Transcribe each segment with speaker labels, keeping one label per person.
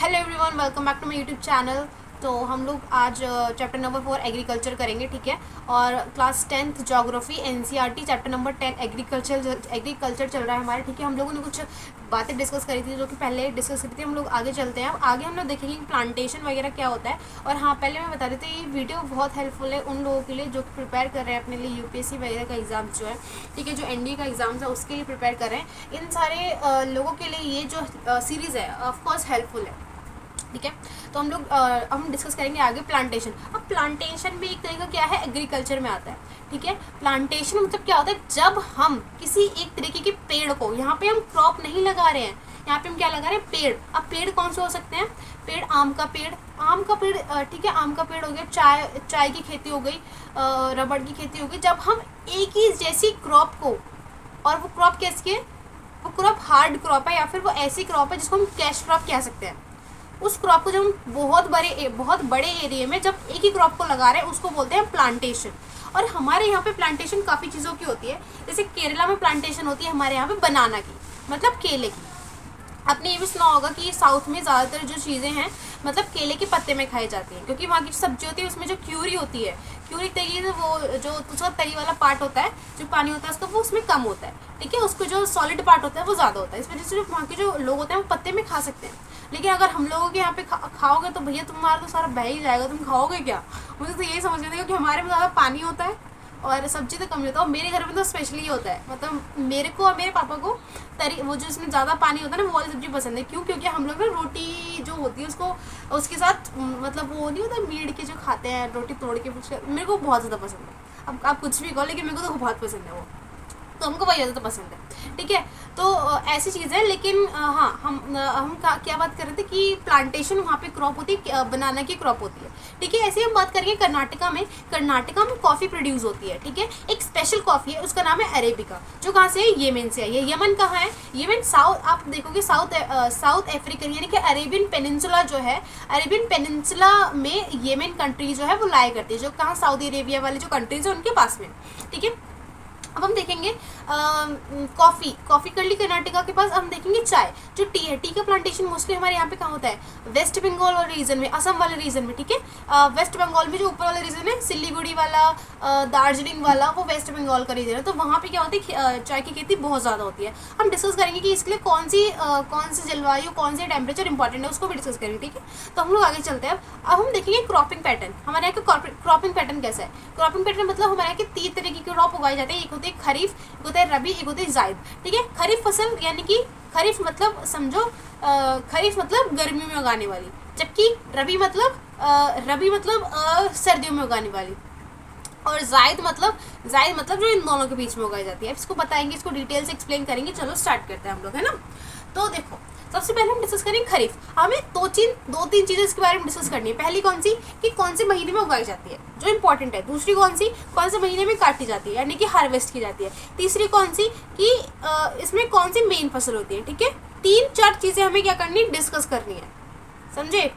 Speaker 1: Hello everyone, welcome back to my YouTube channel. तो हम लोग आज चैप्टर नंबर 4 एग्रीकल्चर करेंगे, ठीक है। और class 10th geography NCERT chapter number 10 agriculture चल रहा है हमारे, ठीक है। हम लोगों ने कुछ बातें डिस्कस करी थी जो कि पहले डिस्कस करी थी। हम लोग आगे चलते हैं। अब आगे हम लोग देखेंगे कि प्लांटेशन वगैरह क्या होता है। और हाँ, पहले मैं बता देती हूँ, ये वीडियो बहुत हेल्पफुल है उन लोगों के लिए जो प्रिपेयर कर रहे हैं अपने लिए यूपीएससी वगैरह का एग्ज़ाम जो है, ठीक है, जो एनडीए का एग्ज़ाम है उसके लिए प्रिपेयर कर रहे हैं। इन सारे लोगों के लिए ये जो सीरीज़ है ऑफकोर्स हेल्पफुल है, ठीक है। तो हम लोग हम डिस्कस करेंगे आगे प्लांटेशन। अब प्लांटेशन भी एक तरीका क्या है, एग्रीकल्चर में आता है, ठीक है। प्लांटेशन मतलब क्या होता है, जब हम किसी एक तरीके के पेड़ को, यहाँ पे हम क्रॉप नहीं लगा रहे हैं, यहाँ पे हम क्या लगा रहे हैं, पेड़। अब पेड़ कौन से हो सकते हैं, पेड़ आम का पेड़, ठीक है, आम का पेड़ हो गया, चाय की खेती हो गई, रबड़ की खेती हो गई। जब हम एक ही जैसी क्रॉप को, और वो क्रॉप कैसी है, वो क्रॉप हार्ड क्रॉप है या फिर वो ऐसी क्रॉप है जिसको हम कैश क्रॉप कह सकते हैं। उस क्रॉप को जब हम बहुत बड़े एरिया में जब एक ही क्रॉप को लगा रहे हैं उसको बोलते हैं प्लांटेशन। और हमारे यहाँ पे प्लांटेशन काफ़ी चीज़ों की होती है। जैसे केरला में प्लांटेशन होती है हमारे यहाँ पे बनाना की, मतलब केले की। आपने ये भी सुना होगा कि साउथ में ज़्यादातर जो चीज़ें हैं मतलब केले के पत्ते में खाई जाती हैं, क्योंकि वहाँ की सब्जी होती है उसमें जो क्यूरी होती है, क्यूरी तरीके से वो जो उसका तरी वाला पार्ट होता है, जो पानी होता है उसका, वो उसमें कम होता है, ठीक है। उसको जो सॉलिड पार्ट होता है वो ज़्यादा होता है। इस वजह से जो वहाँ के जो लोग होते हैं वो पत्ते में खा सकते हैं। लेकिन अगर हम लोगों के यहाँ पे खाओगे तो भैया तुम्हारा तो सारा बह ही जाएगा, तुम खाओगे क्या। मुझे तो यही समझ नहीं, क्योंकि हमारे में ज़्यादा पानी होता है और सब्जी तो कम होता है। और मेरे घर में तो स्पेशली होता है, मतलब मेरे को और मेरे पापा को तरी, वो जो इसमें ज़्यादा पानी होता है ना, वो वाली सब्जी पसंद है। क्यों? क्योंकि हम लोग ना रोटी जो होती है उसको उसके साथ मतलब वो नहीं होता मीड़ के जो खाते हैं रोटी तोड़ के, मेरे को बहुत ज़्यादा पसंद है। अब आप कुछ भी कहो, लेकिन मेरे को तो बहुत पसंद है वो, तो हमको वही ज़्यादा पसंद है, ठीक है। तो ऐसी चीज़ है। लेकिन हाँ, हम क्या बात कर रहे थे कि प्लांटेशन वहाँ पे क्रॉप होती है, बनाना की क्रॉप होती है, ठीक है। ऐसे ही हम बात करेंगे कर्नाटका में कॉफ़ी प्रोड्यूस होती है, ठीक है। एक स्पेशल कॉफ़ी है, उसका नाम है अरेबिका, जो कहाँ से है, येमेन से है। ये यमन कहाँ है, येमेन साउथ, आप देखोगे साउथ अफ्रीकन यानी कि अरेबियन पेनिनसुला जो है, अरेबियन पेनिनसुला में येमेन कंट्री जो है वो लाया करती है, जो कहाँ सऊदी अरेबिया वाली जो कंट्रीज है उनके पास में, ठीक है। अब हम देखेंगे कॉफ़ी कर ली कर्नाटका के पास। हम देखेंगे चाय, जो टी है, टी का प्लांटेशन मोस्टली हमारे यहाँ पे कहाँ होता है, वेस्ट बंगाल वाले रीजन में, असम वाले रीजन में, ठीक है। वेस्ट बंगाल में जो ऊपर वाला रीजन है, सिलीगुड़ी वाला, दार्जिलिंग वाला, वो वेस्ट बंगाल का रीजन है। तो वहाँ पे क्या होती है, चाय की खेती बहुत ज़्यादा होती है। हम डिस्कस करेंगे कि इसके लिए कौन सी जलवायु, कौन से टेम्परेचर इंपॉर्टेंट है, उसको भी डिस्कस करेंगे, ठीक है। तो हम लोग आगे चलते हैं। अब हम देखेंगे क्रॉपिंग पैटर्न। हमारे यहाँ का क्रॉपिंग पैटर्न कैसा है। क्रॉपिंग पैटर्न मतलब हमारे यहाँ के 3 तरह की क्रॉप उगाई जाती है। एक होती है खरीफ, एक होता है रबी, एक होती है जायद, ठीक है। खरीफ फसल यानी कि खरीफ मतलब समझो, खरीफ मतलब गर्मियों में उगाने वाली, जबकि रबी मतलब सर्दियों में उगाने वाली, और जायद मतलब जो इन दोनों के बीच में उगाई जाती है। इसको बताएंगे, इसको डिटेल से एक्सप्लेन करेंगे। चलो स्टार्ट करते हैं हम लोग, है ना। तो देखो, सबसे पहले हम डिस्कस करेंगे खरीफ। हमें दो तीन चीज़ें इसके बारे में डिस्कस करनी है। पहली कौन सी, कि कौन से महीने में उगाई जाती है, जो इंपॉर्टेंट है। दूसरी कौन से महीने में काटी जाती है, यानी कि हार्वेस्ट की जाती है। तीसरी कौन सी, कि इसमें कौन सी मेन फसल होती है, ठीक है। 3-4 चीज़ें हमें क्या करनी है, डिस्कस करनी है, समझे।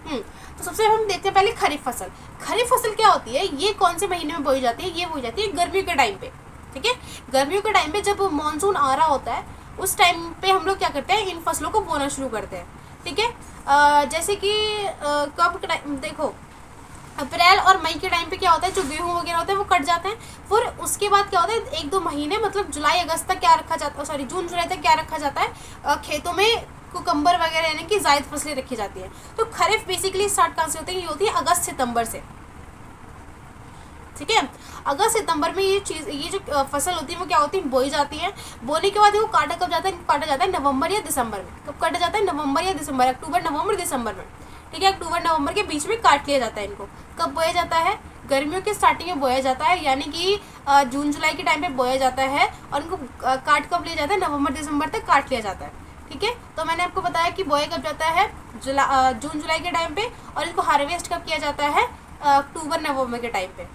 Speaker 1: तो सबसे हम देखते हैं पहले खरीफ फसल। खरीफ फसल क्या होती है, ये कौन से महीने में बोई जाती है, ये बोई जाती है गर्मियों के टाइम पे, ठीक है। गर्मियों के टाइम पे जब मानसून आ रहा होता है, उस टाइम पे हम लोग क्या करते हैं, इन फसलों को बोना शुरू करते हैं, ठीक है। जैसे कि कब देखो, अप्रैल और मई के टाइम पे क्या होता है, जो गेहूँ वगैरह होता है वो कट जाते हैं। फिर उसके बाद क्या होता है, 1-2 महीने मतलब जुलाई अगस्त तक क्या रखा जाता है, जून जुलाई तक क्या रखा जाता है, खेतों में कुकम्बर वगैरह यानी कि जायद फसलें रखी जाती हैं। तो खरीफ बेसिकली स्टार्ट कहाँ से होती है, ये होती है अगस्त सितंबर से, ठीक है। अगस्त सितंबर में ये जो फसल होती है वो क्या होती है, बोई जाती है। बोने के बाद वो काटा कब जाता है, काटा जाता है नवंबर या दिसंबर में। कब काटा जाता है, नवंबर या दिसंबर, अक्टूबर नवंबर दिसंबर में, ठीक है। अक्टूबर नवंबर के बीच में काट लिया जाता है इनको। कब बोया जाता है, गर्मियों के स्टार्टिंग में बोया जाता है, यानी कि जून जुलाई के टाइम पे बोया जाता है। और इनको काट कब लिया जाता है, नवंबर दिसंबर तक काट लिया जाता है, ठीक है। तो मैंने आपको बताया कि बोया कब जाता है, जून जुलाई के टाइम पे, और इनको हार्वेस्ट कब किया जाता है, अक्टूबर नवंबर के टाइम पे।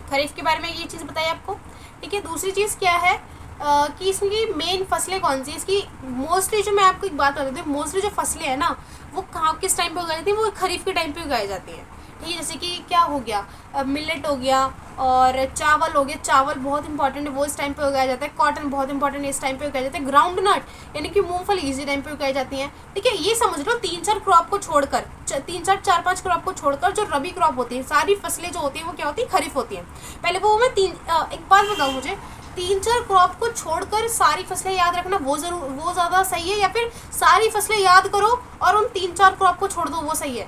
Speaker 1: खरीफ के बारे में ये चीज़ बताई आपको, ठीक है। दूसरी चीज़ क्या है, कि इसकी मेन फसलें कौन सी, इसकी मोस्टली जो मैं आपको एक बात बता देती हूँ, मोस्टली जो फसलें हैं ना वो कहाँ किस टाइम पे उगाई जाती है, वो खरीफ के टाइम पे उगाई जाती है, ठीक है। जैसे कि क्या हो गया, मिलेट हो गया, और चावल हो गया, चावल बहुत इंपॉर्टेंट है, वो इस टाइम पे उगाया जाता है। कॉटन बहुत इंपॉर्टेंट है, इस टाइम पे उगाया जाता है। ग्राउंड नट यानी कि मूंगफली इसी टाइम पे उगाई जाती है, ठीक है। ये समझ लो 3-4 क्रॉप को छोड़कर, 3-4-4-5 क्रॉप को छोड़कर जो रबी क्रॉप होती है, सारी फसलें जो होती है वो क्या होती है, खरीफ होती है। पहले वो मैं एक बात बताऊँ मुझे, 3-4 क्रॉप को छोड़कर सारी फसलें याद रखना वो ज़्यादा सही है, या फिर सारी फसलें याद करो और उन 3-4 क्रॉप को छोड़ दो, वो सही है?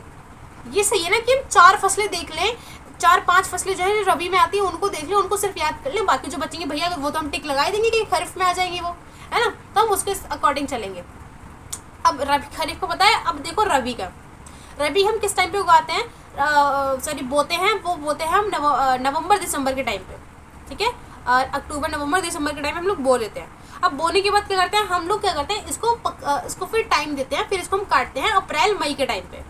Speaker 1: ये सही है ना कि हम 4 फसलें देख लें, 4-5 फसलें जो है रबी में आती है उनको देख लें, उनको सिर्फ याद कर लें, बाकी जो बचेंगे भैया वो तो हम टिक लगाए देंगे कि खरीफ में आ जाएंगे वो, है ना, तो हम उसके अकॉर्डिंग चलेंगे। अब रबी खरीफ को पता है, अब देखो रबी का। रबी हम किस टाइम पे उगाते हैं, सॉरी बोते हैं, वो बोते हैं हम नवंबर दिसंबर के टाइम पे, ठीक है। और अक्टूबर नवंबर दिसंबर के टाइम पे हम लोग बो लेते हैं। अब बोने के बाद क्या करते हैं हम लोग, क्या करते हैं इसको फिर टाइम देते हैं, फिर इसको हम काटते हैं अप्रैल मई के टाइम पे,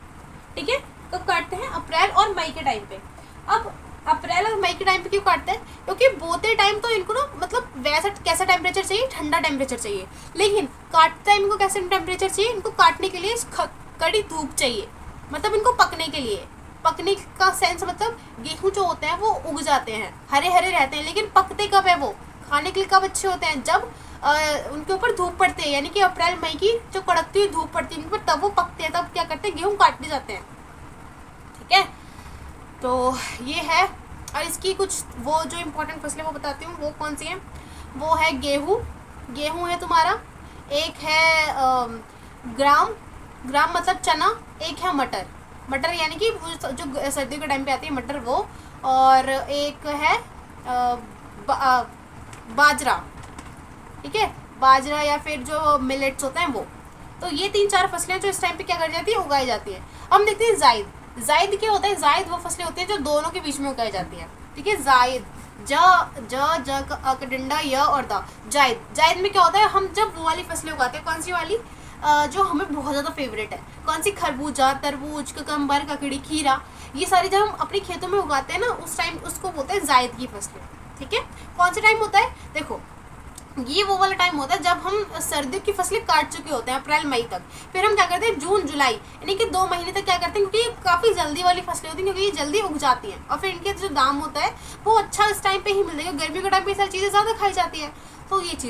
Speaker 1: ठीक है। कब काटते हैं, अप्रैल और मई के टाइम पे। अब अप्रैल और मई के टाइम पे क्यों काटते हैं, क्योंकि बोते टाइम तो इनको ना मतलब वैसा कैसा टेम्परेचर चाहिए, ठंडा टेम्परेचर चाहिए, लेकिन काटते टाइम इनको कैसे टेम्परेचर चाहिए, इनको काटने के लिए कड़ी धूप चाहिए, मतलब इनको पकने के लिए। पकने का सेंस मतलब गेहूं जो होते हैं वो उग जाते हैं, हरे हरे रहते हैं, लेकिन पकते कब है, वो खाने के लिए कब अच्छे होते हैं, जब उनके ऊपर धूप पड़ती है, यानी कि अप्रैल मई की जो कड़कती हुई धूप पड़ती है उनके ऊपर, तब वो पकते हैं, तब क्या करते हैं गेहूं काटने जाते हैं, ठीक है। तो ये है, और इसकी कुछ वो जो इम्पोर्टेंट फसलें वो बताती हूँ, वो कौन सी हैं। वो है गेहूँ, गेहूँ है तुम्हारा, एक है ग्राम, ग्राम मतलब चना, एक है मटर, मटर यानी कि जो सर्दियों के टाइम पे आती है मटर वो, और एक है बाजरा, ठीक है, बाजरा या फिर जो मिलेट्स होते हैं वो। तो ये 3-4 फसलें जो इस टाइम पे क्या कर जाती है, उगाई जाती है। हम देखते हैं जायद, जायद क्या होता है, जायद वो फसलें होती हैं जो दोनों के बीच में उगाई जाती है, ठीक है। जायद ज डंडा य और द, जायद, जायद में क्या होता है, हम जब वो वाली फसलें उगाते हैं, कौन सी वाली, जो हमें बहुत ज़्यादा फेवरेट है, कौन सी, खरबूजा, तरबूज, ककम्बर, ककड़ी, खीरा, ये सारी जब हम अपने खेतों में उगाते हैं ना, उस टाइम उसको बोलते हैं जायद की फसलें, ठीक है। कौन सा टाइम होता है, देखो ये वो वाला टाइम होता है जब हम सर्दियों की फसलें काट चुके होते हैं अप्रैल मई तक, फिर हम क्या करते हैं जून जुलाई यानी कि 2 महीने तक क्या करते हैं, क्योंकि ये काफ़ी जल्दी वाली फसलें होती हैं, क्योंकि ये जल्दी उग जाती हैं, और फिर इनके जो दाम होता है वो अच्छा इस टाइम पे ही मिलता है, गर्मियों के टाइम पे ये सारी चीज़ें ज़्यादा खाई जाती है, तो ये चीज़